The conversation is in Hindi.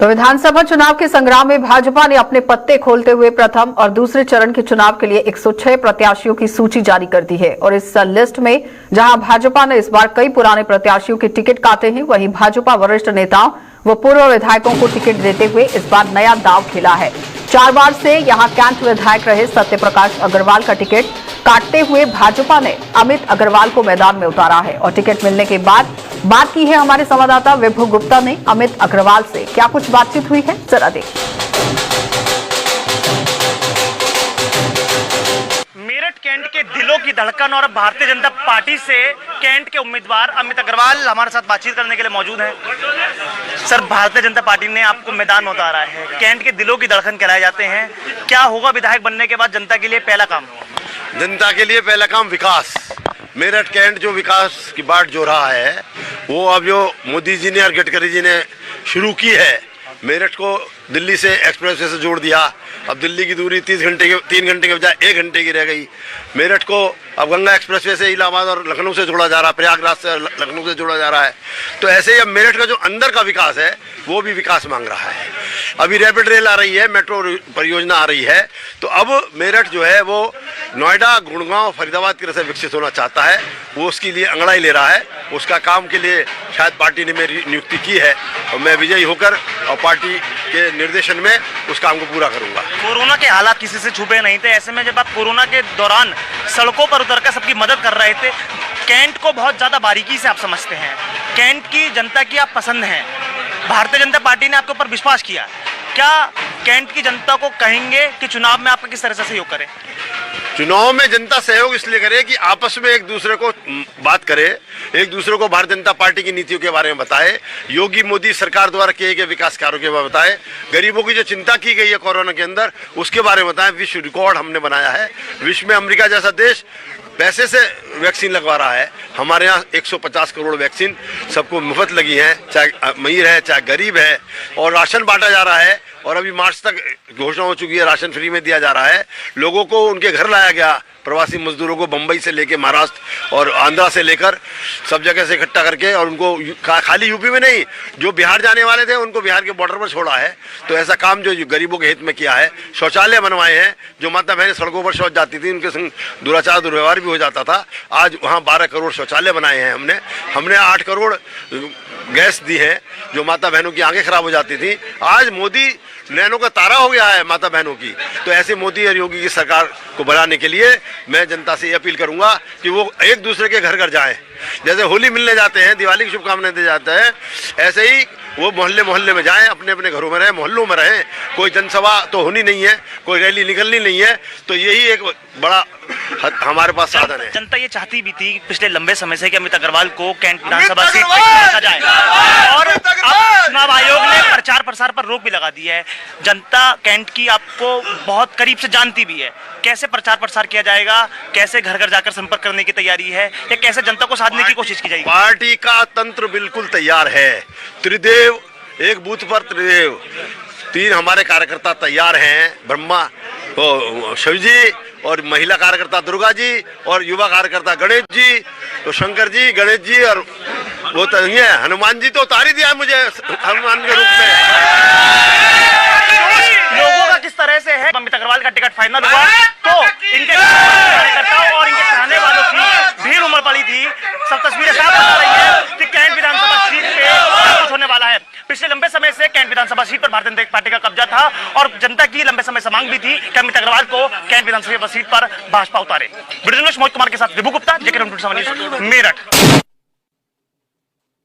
तो विधानसभा चुनाव के संग्राम में भाजपा ने अपने पत्ते खोलते हुए प्रथम और दूसरे चरण के चुनाव के लिए 106 प्रत्याशियों की सूची जारी कर दी है। और इस लिस्ट में जहां भाजपा ने इस बार कई पुराने प्रत्याशियों के टिकट काटे हैं, वहीं भाजपा वरिष्ठ नेताओं व पूर्व विधायकों को टिकट देते हुए इस बार नया दांव खेला है। 4 बार से यहां कैंट विधायक रहे सत्य प्रकाश अग्रवाल का टिकट काटते हुए भाजपा ने अमित अग्रवाल को मैदान में उतारा है। और टिकट मिलने के बाद बात की है हमारे संवाददाता विभू गुप्ता ने अमित अग्रवाल से। क्या कुछ बातचीत हुई है, जरा देखिए। मेरठ कैंट के दिलों की धड़कन और भारतीय जनता पार्टी से कैंट के उम्मीदवार अमित अग्रवाल हमारे साथ बातचीत करने के लिए मौजूद हैं। सर, भारतीय जनता पार्टी ने आपको मैदान में उतारा है, कैंट के दिलों की धड़कन कहलाए जाते हैं। क्या होगा विधायक बनने के बाद जनता के लिए पहला काम? जनता के लिए पहला काम विकास। मेरठ कैंट जो विकास की बाट जो रहा है, वो अब जो मोदी जी ने और गडकरी जी ने शुरू की है, मेरठ को दिल्ली से एक्सप्रेसवे से जोड़ दिया। अब दिल्ली की दूरी 3 घंटे के बजाय 1 घंटे की रह गई। मेरठ को अब गंगा एक्सप्रेसवे से इलाहाबाद और लखनऊ से जोड़ा जा रहा है, प्रयागराज से लखनऊ से जोड़ा जा रहा है। तो ऐसे ही अब मेरठ का जो अंदर का विकास है वो भी विकास मांग रहा है। अभी रैपिड रेल आ रही है, मेट्रो परियोजना आ रही है। तो अब मेरठ जो है वो नोएडा, गुड़गांव, फरीदाबाद की तरह से विकसित होना चाहता है। वो उसके लिए अंगड़ाई ले रहा है। उसका काम के लिए शायद पार्टी ने मेरी नियुक्ति की है और मैं विजयी होकर और पार्टी के निर्देशन में उस काम को पूरा करूंगा। कोरोना के हालात किसी से छुपे नहीं थे। ऐसे में जब आप कोरोना के दौरान सड़कों पर उतरकर सबकी मदद कर रहे थे, कैंट को बहुत ज्यादा बारीकी से आप समझते हैं, कैंट की जनता की आप पसंद हैं, भारतीय जनता पार्टी ने आपके ऊपर विश्वास किया। क्या कैंट की जनता को कहेंगे कि चुनाव में आपका किस तरह से सहयोग करें? चुनाव में जनता सहयोग इसलिए करे कि आपस में एक दूसरे को बात करे, एक दूसरे को भारतीय जनता पार्टी की नीतियों के बारे में बताए, योगी मोदी सरकार द्वारा किए गए विकास कार्यों के बारे में बताए, गरीबों की जो चिंता की गई है कोरोना के अंदर उसके बारे में बताएं। विश्व रिकॉर्ड हमने बनाया है। विश्व में अमेरिका जैसा देश पैसे से वैक्सीन लगवा रहा है। हमारे यहाँ 150 करोड़ वैक्सीन सबको मुफ्त लगी है, चाहे अमीर है चाहे गरीब है। और राशन बांटा जा रहा है और अभी मार्च तक घोषणा हो चुकी है, राशन फ्री में दिया जा रहा है। लोगों को उनके घर लाया गया, प्रवासी मजदूरों को बंबई से लेकर महाराष्ट्र और आंध्रा से लेकर सब जगह से इकट्ठा करके, और उनको खाली यूपी में नहीं, जो बिहार जाने वाले थे उनको बिहार के बॉर्डर पर छोड़ा है। तो ऐसा काम जो गरीबों के हित में किया है। शौचालय बनवाए हैं, जो माता बहनें सड़कों पर शौच जाती थी, उनके संग दुराचार दुर्व्यवहार भी हो जाता था। आज वहाँ 12 करोड़ शौचालय बनाए हैं हमने 8 करोड़ गैस दी है, जो माता बहनों की आंखें खराब हो जाती थी। आज मोदी नैनों का तारा हो गया है माता बहनों की। तो ऐसे मोदी और योगी की सरकार को बढ़ाने के लिए मैं जनता से ये अपील करूंगा कि वो एक दूसरे के घर घर जाएं। जैसे होली मिलने जाते हैं, दिवाली की शुभकामनाएं दे जाते हैं, ऐसे ही वो मोहल्ले मोहल्ले में जाएं, अपने अपने घरों में रहें, मोहल्लों में रहें। कोई जनसभा तो होनी नहीं है, कोई रैली निकलनी नहीं है। तो यही एक बड़ा हमारे पास साधन है। जनता ये चाहती भी थी पिछले लंबे समय से कि अमित अग्रवाल को कैंट विधानसभा सीट पर रखा जाए, और अब चुनाव आयोग ने प्रचार प्रसार पर रोक भी लगा दी है। जनता कैंट की आपको बहुत करीब से जानती भी है। कैसे प्रचार प्रसार किया जाएगा, कैसे घर घर जाकर संपर्क करने की तैयारी है, या कैसे जनता को साधने की कोशिश की जाएगी? पार्टी का तंत्र बिल्कुल तैयार है। त्रिदेव, एक बूथ पर त्रिदेव, 3 हमारे कार्यकर्ता तैयार हैं, ब्रह्मा शिव जी, और महिला कार्यकर्ता दुर्गा जी, और युवा कार्यकर्ता गणेश जी। तो शंकर जी, गणेश जी, और वो तो नहीं है, हनुमान जी तो उतार ही दिया मुझे हनुमान के रूप में। लोगों का किस तरह से है? अमित अग्रवाल का टिकट फाइनल हुआ तो इनके कार्यकर्ताओं और इनके चाहने वालों की भीड़ उमड़ पड़ी थी। सब तस्वीरें साफ बता रही है कि कैंट विधानसभा सीट पे कुछ होने वाला है। पिछले लंबे समय से कैंट विधानसभा सीट पर भारतीय जनता पार्टी का कब्जा था, और जनता की लंबे समय से मांग भी थी कि अमित अग्रवाल को कैंट विधानसभा सीट पर भाजपा उतारे। ब्रिटेन मोहित कुमार के साथ विभू गुप्ता, जेके मेरठ।